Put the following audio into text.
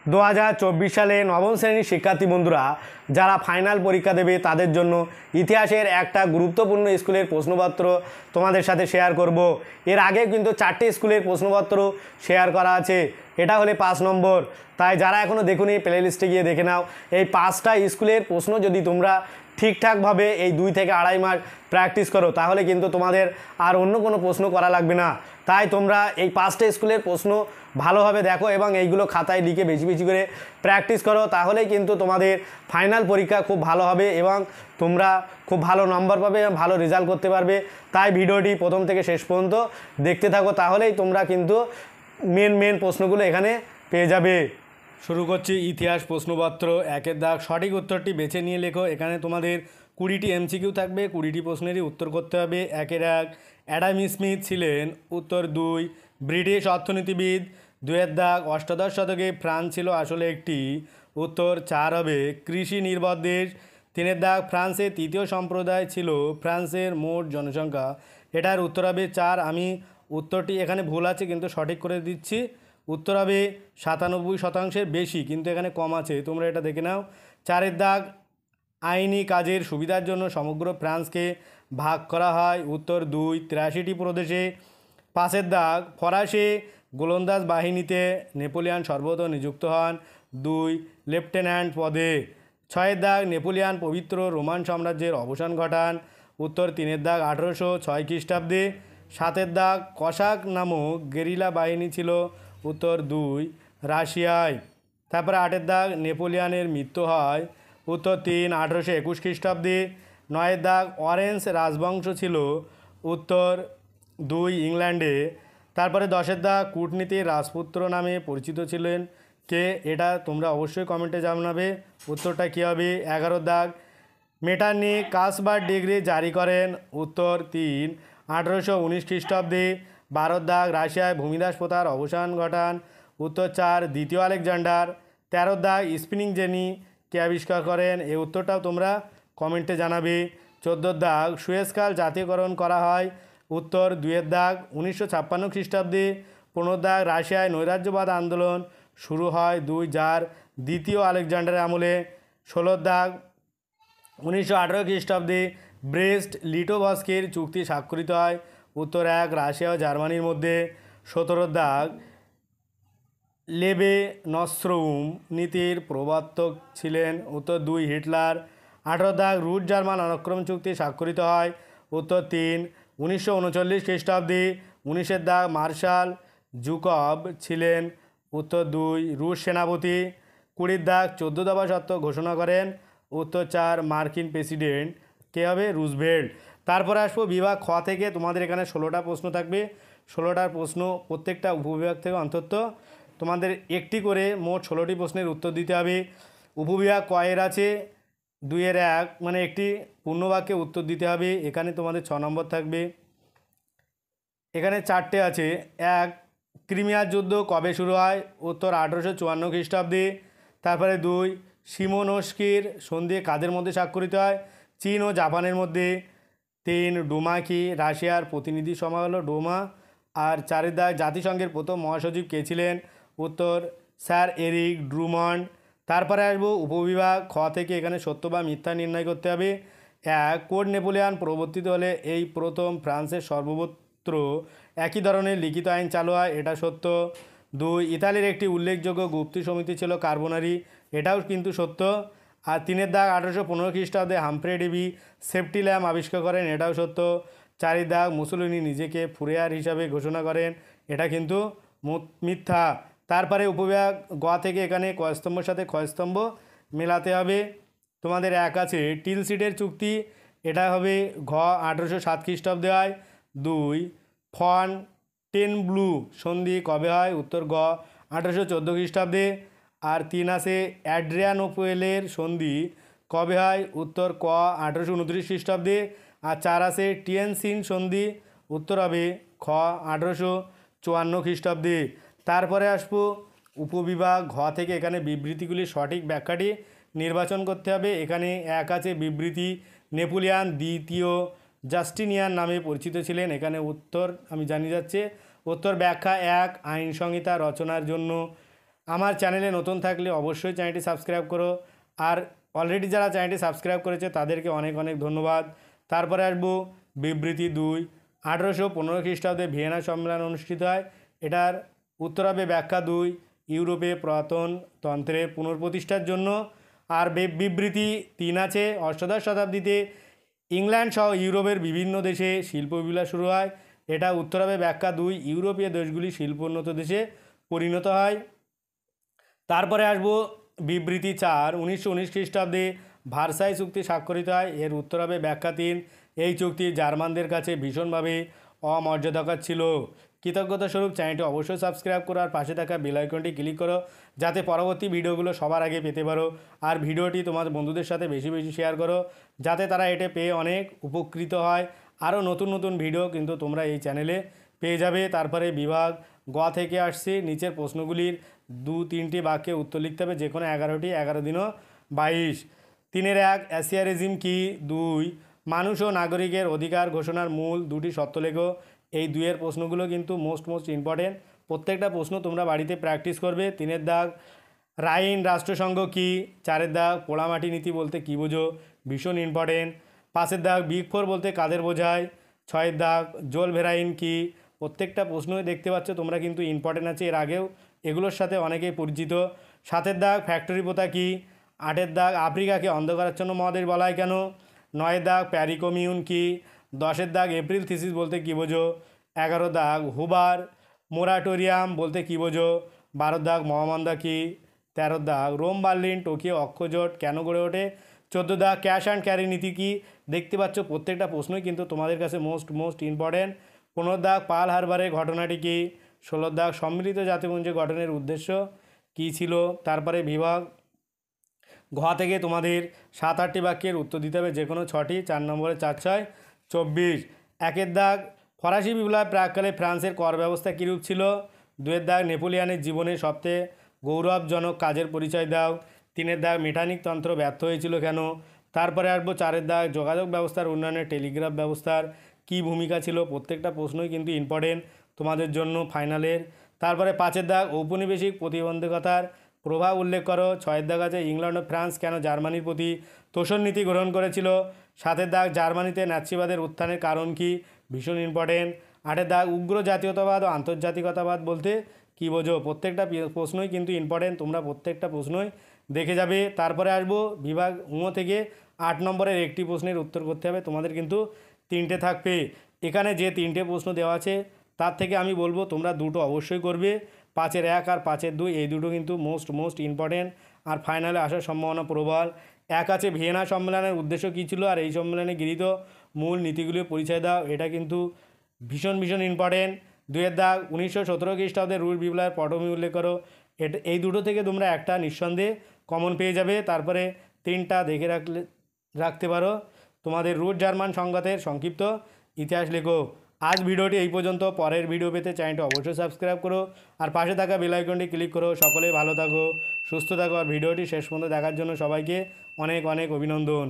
2024 সালে নবম শ্রেণীর শিক্ষার্থী বন্ধুরা যারা ফাইনাল পরীক্ষা দেবে তাদের জন্য ইতিহাসের একটা গুরুত্বপূর্ণ স্কুলের প্রশ্নপত্র তোমাদের সাথে শেয়ার করব। এর আগে কিন্তু 4টে স্কুলের প্রশ্নপত্র শেয়ার করা আছে, এটা হলে 5 নম্বর। তাই যারা এখনও দেখুনি প্লে লিস্টে গিয়ে দেখে নাও। এই 5টা স্কুলের প্রশ্ন যদি তোমরা ঠিকঠাকভাবে এই 2 থেকে আড়াই মাস প্র্যাকটিস করো তাহলে কিন্তু তোমাদের আর অন্য কোনো প্রশ্ন করা লাগবে না। তাই তোমরা এই 5টে স্কুলের প্রশ্ন ভালোভাবে দেখো এবং এইগুলো খাতায় লিখে বেশি বেশি করে প্র্যাকটিস করো, তাহলেই কিন্তু তোমাদের ফাইনাল পরীক্ষা খুব ভালো হবে এবং তোমরা খুব ভালো নম্বর পাবে এবং ভালো রেজাল্ট করতে পারবে। তাই ভিডিওটি প্রথম থেকে শেষ পর্যন্ত দেখতে থাকো, তাহলেই তোমরা কিন্তু মেন প্রশ্নগুলো এখানে পেয়ে যাবে। শুরু করছি ইতিহাস প্রশ্নপত্র। একের দাগ, সঠিক উত্তরটি বেছে নিয়ে লেখো। এখানে তোমাদের 20টি এমসিকিউ থাকবে, 20টি প্রশ্নেরই উত্তর করতে হবে। একের এক, অ্যাডাম স্মিথ ছিলেন। উত্তর 2, ব্রিটিশ অর্থনীতিবিদ। 2এর দাগ, অষ্টাদশ শতকে ফ্রান্স ছিল আসলে একটি। উত্তর 4 হবে, কৃষি নির্ভর দেশ। 3এর দাগ, ফ্রান্সের তৃতীয় সম্প্রদায় ছিল ফ্রান্সের মোট জনসংখ্যা। এটার উত্তর হবে 4। আমি উত্তরটি এখানে ভুল আছে কিন্তু সঠিক করে দিচ্ছি। উত্তর হবে 97% বেশি, কিন্তু এখানে কম আছে, তোমরা এটা দেখে নাও। 4এর দাগ, আইনি কাজের সুবিধার জন্য সমগ্র ফ্রান্সকে ভাগ করা হয়। উত্তর 2, 83টি প্রদেশে। 5এর দাগ, ফরাসি গোলন্দাজ বাহিনীতে নেপোলিয়ান সর্বপ্রথম নিযুক্ত হন 2 লেফটেন্যান্ট পদে। 6এর দাগ, নেপোলিয়ান পবিত্র রোমান সাম্রাজ্যের অবসান ঘটান। উত্তর 3এর দাগ, 1806 খ্রিস্টাব্দে। 7এর দাগ, কসাক নামক গেরিলা বাহিনী ছিল। উত্তর 2 রাশিয়ায়। তারপরে 8এর দাগ, নেপোলিয়ানের মৃত্যু হয়। উত্তর 3 1821 খ্রিস্টাব্দে। 9এর দাগ, অরেঞ্জ রাজবংশ ছিল। উত্তর 2 ইংল্যান্ডে। তারপরে 10এর দাগ, কূটনীতির রাজপুত্র নামে পরিচিত ছিলেন কে? এটা তোমরা অবশ্যই কমেন্টে জানাবে উত্তরটা কী হবে। 11 দাগ, মেটারনিখ কাসবার্গ ডিগ্রি জারি করেন। উত্তর 3 1819 খ্রিস্টাব্দে। 12 দাগ, রাশিয়ায় ভূমিদাস প্রথার অবসান ঘটান। উত্তর 4 দ্বিতীয় আলেকজান্ডার। 13 দাগ, স্পিনিং জেনি কে আবিষ্কার করেন? এই উত্তরটাও তোমরা কমেন্টে জানাবে। 14 দাগ, সুয়েজ খাল জাতীয়করণ করা হয়। উত্তর 2এর দাগ, 1956 খ্রিস্টাব্দে। 15 দাগ, রাশিয়ায় নৈরাজ্যবাদ আন্দোলন শুরু হয় 2 যার দ্বিতীয় আলেকজান্ডারের আমলে। 16 দাগ, 1918 খ্রিস্টাব্দে ব্রেস্ট লিটোভস্কির চুক্তি স্বাক্ষরিত হয়। উত্তর 1 রাশিয়া ও জার্মানির মধ্যে। 17 দাগ, লেবে নস্ত্রউম নীতির প্রবর্তক ছিলেন। উত্তর 2 হিটলার। 18 দাগ, রুশ জার্মান অনাক্রমণ চুক্তি স্বাক্ষরিত হয়। উত্তর 3 1939 খ্রিস্টাব্দে। 19এর দাগ, মার্শাল জুকভ ছিলেন। উত্তর 2 রুশ সেনাপতি। 20 দাগ, 14 দফা সত্ত্ব ঘোষণা করেন। উত্তর 4 মার্কিন প্রেসিডেন্ট কে হবে? রুজভেল্ট। তারপরে আসবো বিভাগ খ থেকে। তোমাদের এখানে 16টা প্রশ্ন থাকবে। 16টার প্রশ্ন প্রত্যেকটা উপবিভাগ থেকে অন্তত তোমাদের একটি করে মোট 16টি প্রশ্নের উত্তর দিতে হবে। উপবিভাগ ক এর আছে 2-এর 1, মানে একটি পূর্ণবাক্যে উত্তর দিতে হবে। এখানে তোমাদের 6 নম্বর থাকবে। এখানে 4টে আছে। 1 ক্রিমিয়ার যুদ্ধ কবে শুরু হয়? উত্তর 1854 খ্রিস্টাব্দে। তারপরে 2 শিমোনস্কির সন্ধি কাদের মধ্যে স্বাক্ষরিত হয়? চীন ও জাপানের মধ্যে। 3 ডোমা কি? রাশিয়ার প্রতিনিধি সভা হলো ডোমা। আর 4এর দাগ, জাতিসংঘের প্রথম মহাসচিব কে ছিলেন? উত্তর স্যার এরিক ড্রুমন্ড। তারপরে আসবো উপবিভাগ খ থেকে। এখানে সত্য বা মিথ্যা নির্ণয় করতে হবে। 1 কোড নেপোলিয়ান প্রবর্তিত হলে এই প্রথম ফ্রান্সের সর্বত্র একই ধরনের লিখিত আইন চালু হয়। এটা সত্য। 2 ইতালির একটি উল্লেখযোগ্য গুপ্তি সমিতি ছিল কার্বোনারি। এটাও কিন্তু সত্য। আর 3এর দাগ, 1815 খ্রিস্টাব্দে হামফ্রে ডেভি সেফটি ল্যাম্প আবিষ্কার করেন। এটাও সত্য। 4এর দাগ, মুসোলিনি নিজেকে ফুরিয়ার হিসাবে ঘোষণা করেন। এটা কিন্তু মিথ্যা। তারপরে উপবিভাগ গ থেকে। এখানে কয়স্তম্ভের সাথে ক্ষয়স্তম্ভ মেলাতে হবে। তোমাদের 1 আছে টিলসিডের চুক্তি। এটা হবে ঘ 1807 খ্রিস্টাব্দে হয়। 2 ফন্টেনব্লু সন্ধি কবে হয়? উত্তর গ 1814 খ্রিস্টাব্দে। আর 3 আছে অ্যাড্রিয়ানোপোলের সন্ধি কবে হয়? উত্তর ক 1829 খ্রিস্টাব্দে। আর 4 আছে টিয়েনসিন সন্ধি। উত্তর হবে খ 1854 খ্রিস্টাব্দে। তারপরে আসবো উপবিভাগ ঘ থেকে। এখানে বিবৃতিগুলির সঠিক ব্যাখ্যাটি নির্বাচন করতে হবে। এখানে 1 আছে বিবৃতি, নেপোলিয়ান দ্বিতীয় জাস্টিনিয়ান নামে পরিচিত ছিলেন। এখানে উত্তর আমি জানিয়ে যাচ্ছে। উত্তর ব্যাখ্যা 1 আইন সংহিতা রচনার জন্য। আমার চ্যানেলে নতুন থাকলে অবশ্যই চ্যানেলটি সাবস্ক্রাইব করো, আর অলরেডি যারা চ্যানেলটি সাবস্ক্রাইব করেছে তাদেরকে অনেক অনেক ধন্যবাদ। তারপরে আসবো বিবৃতি 2। 1815 খ্রিস্টাব্দে ভিয়েনা সম্মেলন অনুষ্ঠিত হয়, এটার উত্তর হবে ব্যাখ্যা 2, ইউরোপে পুরাতনতন্ত্রের পুনঃপ্রতিষ্ঠার জন্য। আর বিবৃতি 3 আছে, অষ্টাদশ শতাব্দীতে ইংল্যান্ড সহ ইউরোপের বিভিন্ন দেশে শিল্প বিপ্লব শুরু হয়, এটা উত্তর হবে ব্যাখ্যা 2, ইউরোপীয় দেশগুলি শিল্পোন্নত দেশে পরিণত হয়। তারপরে আসবো বিবৃতি 4। 1919 খ্রিস্টাব্দে ভার্সাই চুক্তি স্বাক্ষরিত হয়, এর উত্তর হবে ব্যাখ্যা 3, এই চুক্তি জার্মানদের কাছে ভীষণভাবে অমর্যাদাকর ছিল। কৃতজ্ঞতা স্বরূপ চ্যানেলটি অবশ্যই সাবস্ক্রাইব করো আর পাশে থাকা বেল আইকনটি ক্লিক করো, যাতে পরবর্তী ভিডিওগুলো সবার আগে পেতে পারো। আর ভিডিওটি তোমার বন্ধুদের সাথে বেশি বেশি শেয়ার করো, যাতে তারা এটা পেয়ে অনেক উপকৃত হয়। আরও নতুন নতুন ভিডিও কিন্তু তোমরা এই চ্যানেলে পেয়ে যাবে। তারপরে বিভাগ গ থেকে আসছে, নিচের প্রশ্নগুলির 2-3টি বাক্যে উত্তর লিখতে হবে, যে কোনো 11টি, 11 দিনও 22। 3-1 অ্যাসিয়ারিজম কি? 2 মানুষ ও নাগরিকের অধিকার ঘোষণার মূল 2টি সত্য লেখো। এই 2-এর প্রশ্নগুলো কিন্তু মোস্ট ইম্পর্টেন্ট, প্রত্যেকটা প্রশ্ন তোমরা বাড়িতে প্র্যাকটিস করবে। 3-এর দাগ রাইন রাষ্ট্রসংঘ কি? 4-এর দাগ পোড়ামাটি নীতি বলতে কী বোঝো? ভীষণ ইম্পর্টেন্ট। 5-এর দাগ বিগ 4 বলতে কাদের বোঝায়? 6-এর দাগ জোল ভেরাইন কি? প্রত্যেকটা প্রশ্নই দেখতে পাচ্ছ তোমরা কিন্তু ইম্পর্টেন্ট আছে, এর আগেও এগুলোর সাথে অনেকেই পরিচিত। 7-এর দাগ ফ্যাক্টরি প্রথা কি? 8-এর দাগ আফ্রিকাকে অন্ধকারাচ্ছন্ন মহাদেশ বলা হয় কেন? 9-এর দাগ প্যারি কমিউন কি? 10-এর দাগ এপ্রিল থিসিস বলতে কী বোঝো? 11 দাগ হুবার মোরাটোরিয়াম বলতে কী বোঝো? 12 দাগ মহামন্দা কি? 13 দাগ রোম বার্লিন টোকিও অক্ষজোট কেন গড়ে ওঠে? 14 দাগ ক্যাশ অ্যান্ড ক্যারি নীতি কি? দেখতে পাচ্ছ প্রত্যেকটা প্রশ্নই কিন্তু তোমাদের কাছে মোস্ট ইম্পর্টেন্ট। 15 দাগ পার্ল হারবারের ঘটনাটি কি? 16 দাগ সম্মিলিত জাতিপুঞ্জ গঠনের উদ্দেশ্য কী ছিল? তারপরে বিভাগ ঘ থেকে তোমাদের 7-8টি বাক্যের উত্তর দিতে হবে, যে কোনো 6টি, 4 নম্বরে 4-6 24। 1-এর দাগ ফরাসি বিপ্লব প্রাককালে ফ্রান্সের কর ব্যবস্থা কীরূপ ছিল? 2-এর দাগ নেপোলিয়ানের জীবনের সবচেয়ে গৌরবজনক কাজের পরিচয় দাও। 3-এর দাগ মেটানিক তন্ত্র ব্যর্থ হয়েছিল কেন? তারপরে আসবো 4-এর দাগ যোগাযোগ ব্যবস্থার উন্নয়নে টেলিগ্রাফ ব্যবস্থার কী ভূমিকা ছিল? প্রত্যেকটা প্রশ্নই কিন্তু ইম্পর্টেন্ট তোমাদের জন্য ফাইনালের। তারপরে 5-এর দাগ ঔপনিবেশিক প্রতিবন্ধকতার প্রভাব উল্লেখ করো। 6-এর দাগ আছে ইংল্যান্ড ও ফ্রান্স কেন জার্মানির প্রতি তোষণ নীতি গ্রহণ করেছিল? 7-এর দাগ জার্মানিতে নাৎসিবাদের উত্থানের কারণ কি? ভীষণ ইম্পর্টেন্ট। 8-এর দাগ উগ্র জাতীয়তাবাদ ও আন্তর্জাতিকতাবাদ বলতে কী বোঝো? প্রত্যেকটা প্রশ্নই কিন্তু ইম্পর্টেন্ট, তোমরা প্রত্যেকটা প্রশ্নই দেখে যাবে। তারপরে আসবো বিভাগ ঙ থেকে 8 নম্বরের একটি প্রশ্নের উত্তর করতে হবে, তোমাদের কিন্তু 3টে থাকবে। এখানে যে 3টে প্রশ্ন দেওয়া আছে তার থেকে আমি বলবো তোমরা 2টো অবশ্যই করবে, 5-এর 1 আর 5-এর 2, এই দুটো কিন্তু মোস্ট ইম্পর্টেন্ট আর ফাইনালে আসার সম্ভাবনা প্রবল। 1 আছে ভিয়েনা সম্মেলনের উদ্দেশ্য কী ছিল আর এই সম্মেলনে গৃহীত মূল নীতিগুলির পরিচয় দাও, এটা কিন্তু ভীষণ ইম্পর্টেন্ট। 2-এর দাগ 1917 খ্রিস্টাব্দে রুশ বিপ্লবের পটভূমি উল্লেখ করো। এই দুটো থেকে তোমরা একটা নিঃসন্দেহে কমন পেয়ে যাবে। তারপরে 3টা দেখে রাখতে পারো, তোমাদের রুশ জার্মান সংঘাতের সংক্ষিপ্ত ইতিহাস লেখো। আজ ভিডিওটি এই পর্যন্ত, পরের ভিডিও পেতে চ্যানেলটি অবশ্যই সাবস্ক্রাইব করো আর পাশে থাকা বেল আইকনটি ক্লিক করো। সকলেই ভালো থাকো, সুস্থ থাকো আর ভিডিওটি শেষ পর্যন্ত দেখার জন্য সবাইকে অনেক অভিনন্দন।